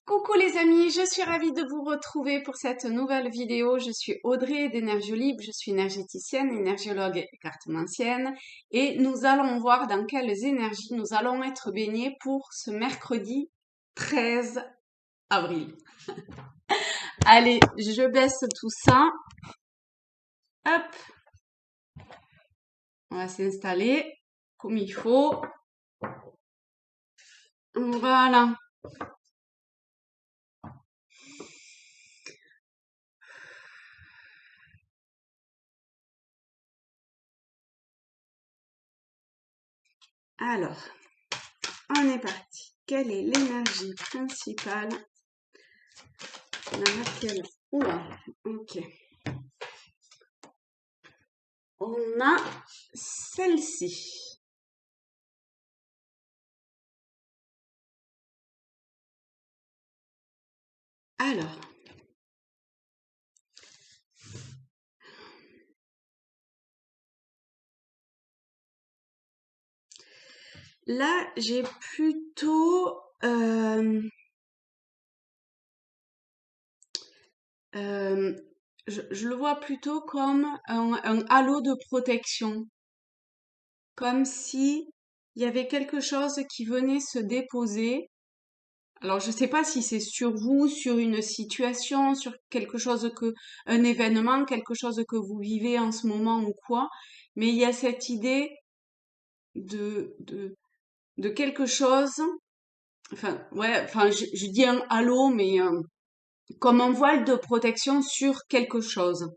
Coucou les amis, je suis ravie de vous retrouver pour cette nouvelle vidéo. Je suis Audrey d'Énergiolib, je suis énergéticienne, énergiologue et cartomancienne et nous allons voir dans quelles énergies nous allons être baignés pour ce mercredi 13 avril. Allez, je baisse tout ça. Hop, on va s'installer comme il faut. Voilà. Alors, on est parti. Quelle est l'énergie principale dans laquelle... Oula, ok. On a celle-ci. Alors, là, j'ai plutôt... euh, je le vois plutôt comme un halo de protection. Comme si il y avait quelque chose qui venait se déposer. Alors, je ne sais pas si c'est sur vous, sur une situation, sur quelque chose que, un événement, quelque chose que vous vivez en ce moment ou quoi, mais il y a cette idée de, de, de quelque chose, enfin, ouais, enfin, je dis un halo, mais comme un voile de protection sur quelque chose.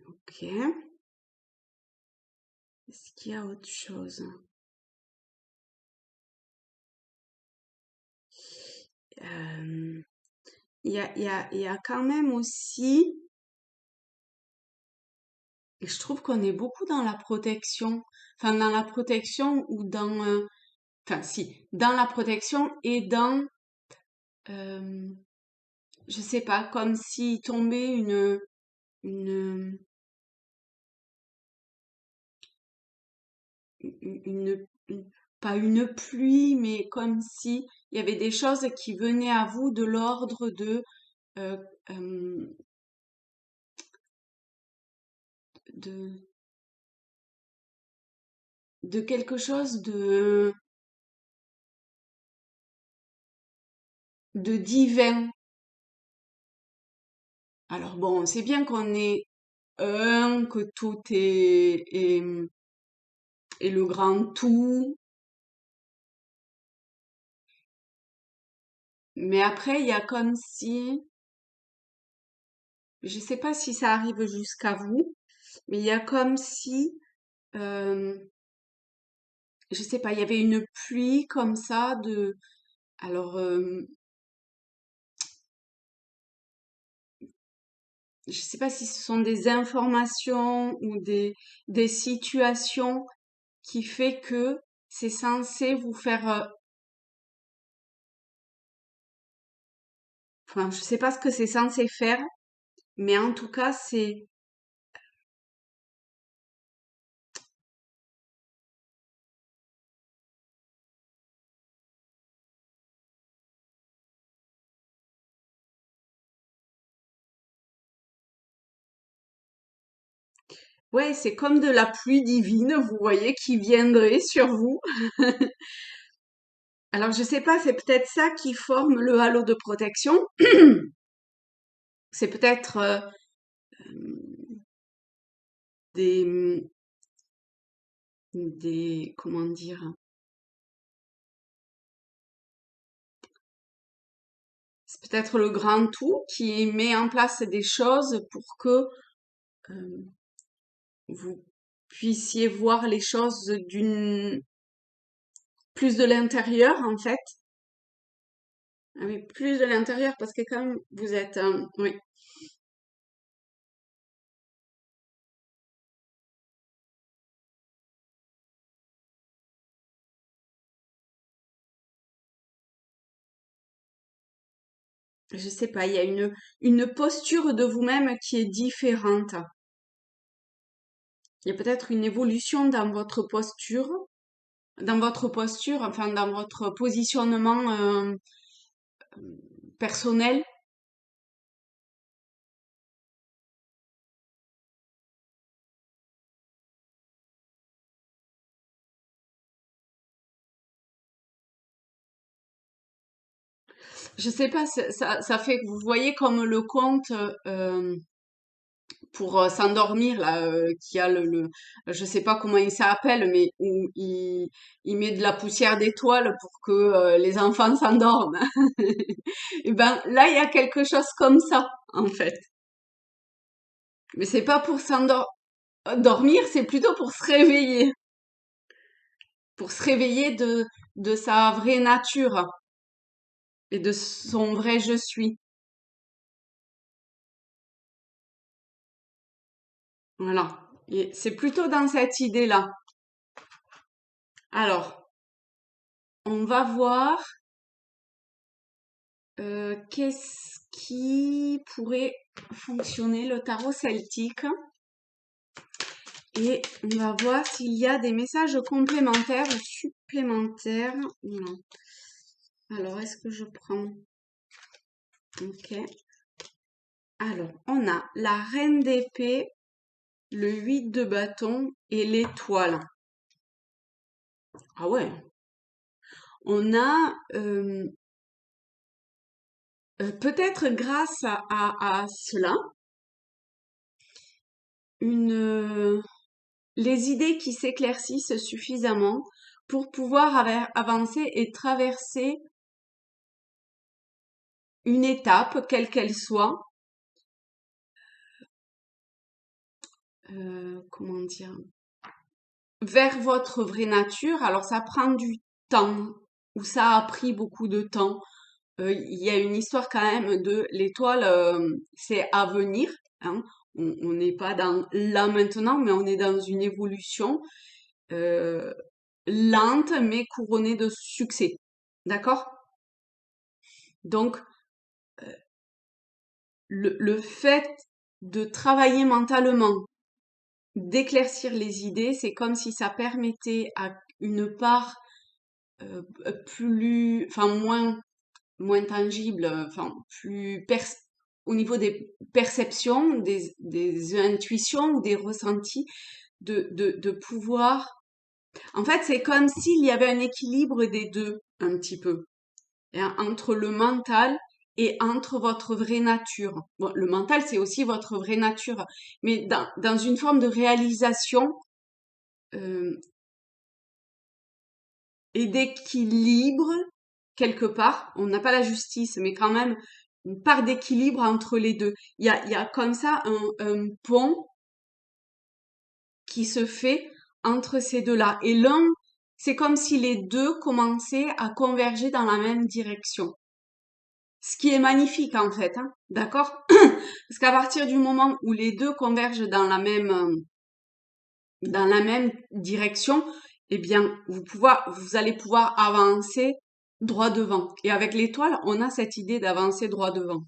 Ok. Est-ce qu'il y a autre chose? Euh, il y a quand même aussi, et je trouve qu'on est beaucoup dans la protection, enfin dans la protection ou dans, enfin si, dans la protection et dans, euh, je sais pas, comme si tombait une, pas une pluie, mais comme si il y avait des choses qui venaient à vous de l'ordre euh, euh, de, de quelque chose de divin. Alors bon, c'est bien qu'on est un, que tout est le grand tout, mais après il y a comme si, je sais pas si ça arrive jusqu'à vous, mais il y a comme si, euh, je sais pas, il y avait une pluie comme ça de, alors je sais pas si ce sont des informations ou des situations qui fait que c'est censé vous faire, enfin, je sais pas ce que c'est censé faire, mais en tout cas, c'est, ouais, c'est comme de la pluie divine, vous voyez, qui viendrait sur vous. Alors, je sais pas, c'est peut-être ça qui forme le halo de protection. C'est peut-être des, comment dire, c'est peut-être le grand tout qui met en place des choses pour que euh, vous puissiez voir les choses d'une plus de l'intérieur en fait. Ah oui, plus de l'intérieur parce que comme vous êtes, oui, je sais pas, il y a une posture de vous-même qui est différente. Il y a peut-être une évolution dans votre posture, enfin dans votre positionnement personnel. Je sais pas, ça fait que vous voyez comme le conte pour s'endormir là, qui a je sais pas comment il s'appelle, mais où il met de la poussière d'étoiles pour que les enfants s'endorment. Et ben là, il y a quelque chose comme ça en fait. Mais c'est pas pour dormir, c'est plutôt pour se réveiller de sa vraie nature et de son vrai je suis. Voilà. Et c'est plutôt dans cette idée-là. Alors, on va voir qu'est-ce qui pourrait fonctionner le tarot celtique et on va voir s'il y a des messages complémentaires ou supplémentaires. Non. Alors, est-ce que je prends? Ok. Alors, on a la reine d'épée, le 8 de bâton et l'étoile. Ah ouais. On a peut-être grâce à cela une les idées qui s'éclaircissent suffisamment pour pouvoir avancer et traverser une étape, quelle qu'elle soit, comment dire, vers votre vraie nature. Alors ça prend du temps, ou ça a pris beaucoup de temps. Il y a une histoire quand même de l'étoile, c'est à venir, hein. On n'est pas dans là maintenant, mais on est dans une évolution euh, lente mais couronnée de succès. D'accord? Donc, le fait de travailler mentalement, d'éclaircir les idées, c'est comme si ça permettait à une part enfin moins tangible, enfin au niveau des perceptions, des intuitions ou des ressentis, de pouvoir. En fait, c'est comme s'il y avait un équilibre des deux, un petit peu, hein, entre le mental et entre votre vraie nature. Bon, le mental, c'est aussi votre vraie nature, mais dans une forme de réalisation euh, et d'équilibre, quelque part. On n'a pas la justice, mais quand même une part d'équilibre entre les deux. Il y a comme ça un pont qui se fait entre ces deux-là. Et c'est comme si les deux commençaient à converger dans la même direction. Ce qui est magnifique en fait, hein, d'accord? Parce qu'à partir du moment où les deux convergent dans la même direction, eh bien, vous allez pouvoir avancer droit devant. Et avec l'étoile, on a cette idée d'avancer droit devant.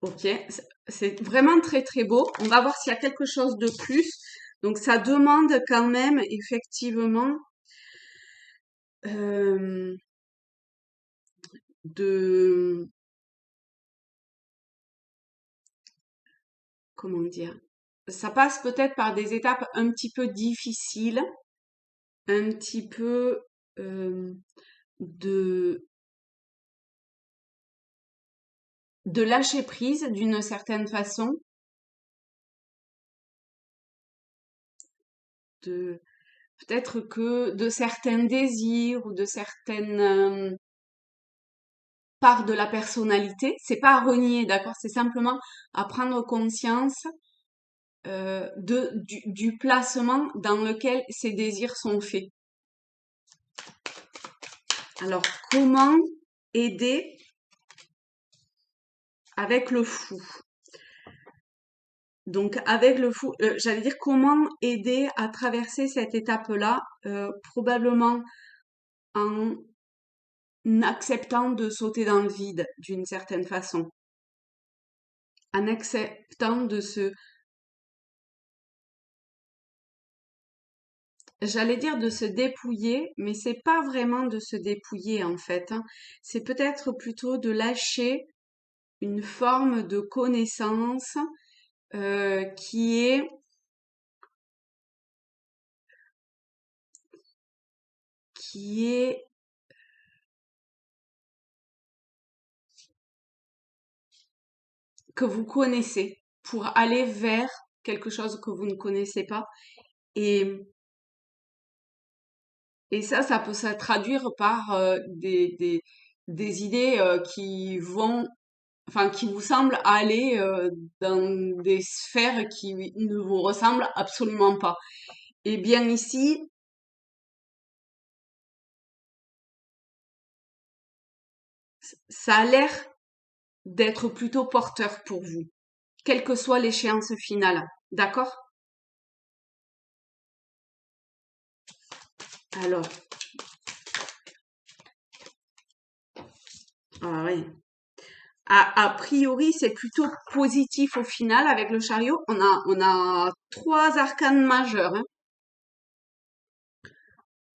Ok, c'est vraiment très très beau. On va voir s'il y a quelque chose de plus. Donc ça demande quand même effectivement euh, de, comment dire, ça passe peut-être par des étapes un petit peu difficiles, un petit peu euh, de lâcher prise d'une certaine façon, de peut-être que de certains désirs ou de certaines parts de la personnalité. C'est pas à renier, d'accord? C'est simplement à prendre conscience du placement dans lequel ces désirs sont faits. Alors, comment aider avec le fou? Donc, avec le fou, j'allais dire comment aider à traverser cette étape-là, probablement en acceptant de sauter dans le vide d'une certaine façon, en acceptant de se, j'allais dire de se dépouiller, mais c'est pas vraiment de se dépouiller en fait, hein. C'est peut-être plutôt de lâcher une forme de connaissance qui est qui est que vous connaissez pour aller vers quelque chose que vous ne connaissez pas. Et, et ça peut se traduire par des idées qui vont, enfin, qui vous semblent aller dans des sphères qui ne vous ressemblent absolument pas. Et bien ici, ça a l'air d'être plutôt porteur pour vous, quelle que soit l'échéance finale. D'accord? Alors, ah oui. A priori, c'est plutôt positif au final avec le chariot. On a trois arcanes majeurs, hein.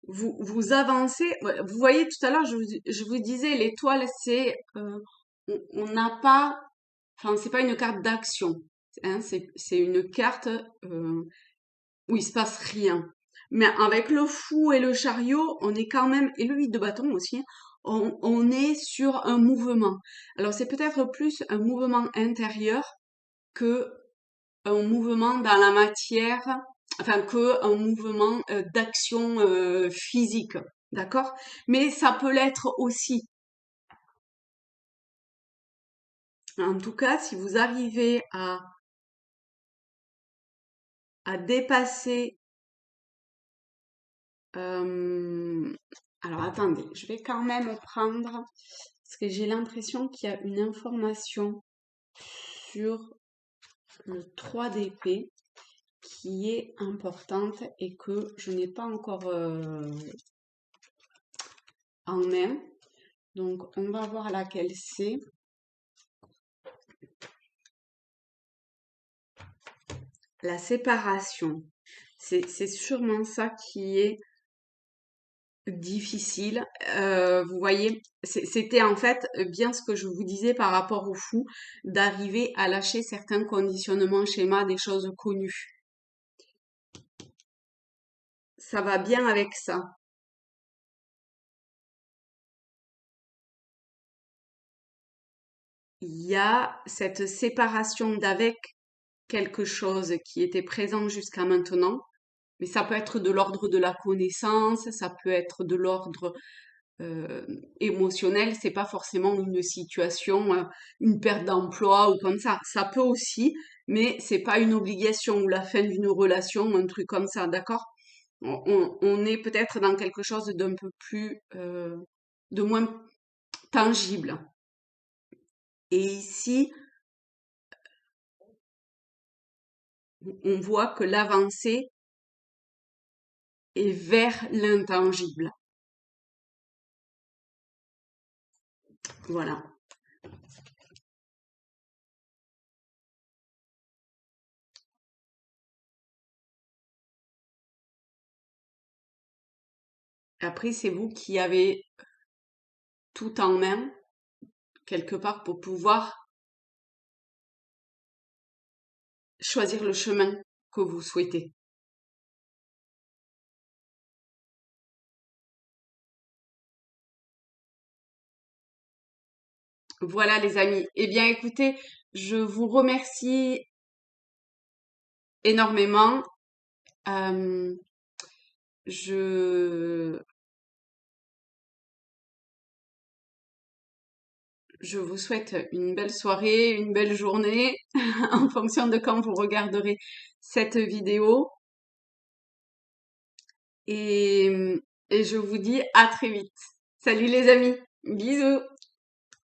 Vous avancez. Ouais, vous voyez tout à l'heure, je vous disais, l'étoile, c'est on n'a pas, enfin, c'est pas une carte d'action, hein, c'est une carte où il se passe rien. Mais avec le fou et le chariot, on est quand même, et le 8 de bâton aussi, hein, on est sur un mouvement. Alors c'est peut-être plus un mouvement intérieur que un mouvement dans la matière, enfin que un mouvement d'action physique, d'accord? Mais ça peut l'être aussi. En tout cas, si vous arrivez à dépasser Euh, alors attendez, je vais quand même prendre, parce que j'ai l'impression qu'il y a une information sur le 3 d'épée qui est importante et que je n'ai pas encore en main. Donc on va voir laquelle c'est. La séparation. C'est sûrement ça qui est difficile. Vous voyez, c'était en fait bien ce que je vous disais par rapport au fou, d'arriver à lâcher certains conditionnements, schémas, des choses connues. Ça va bien avec ça. Il y a cette séparation d'avec quelque chose qui était présent jusqu'à maintenant, mais ça peut être de l'ordre de la connaissance, ça peut être de l'ordre euh, émotionnel, c'est pas forcément une situation, une perte d'emploi ou comme ça. Ça peut aussi, mais c'est pas une obligation ou la fin d'une relation, un truc comme ça, d'accord? On est peut-être dans quelque chose d'un peu plus, de moins tangible. Et ici, on voit que l'avancée est vers l'intangible. Voilà. Après, c'est vous qui avez tout en main, quelque part, pour pouvoir choisir le chemin que vous souhaitez. Voilà les amis. Eh bien écoutez, je vous remercie énormément. Euh, je, je vous souhaite une belle soirée, une belle journée en fonction de quand vous regarderez cette vidéo. Et, et je vous dis à très vite. Salut les amis. Bisous.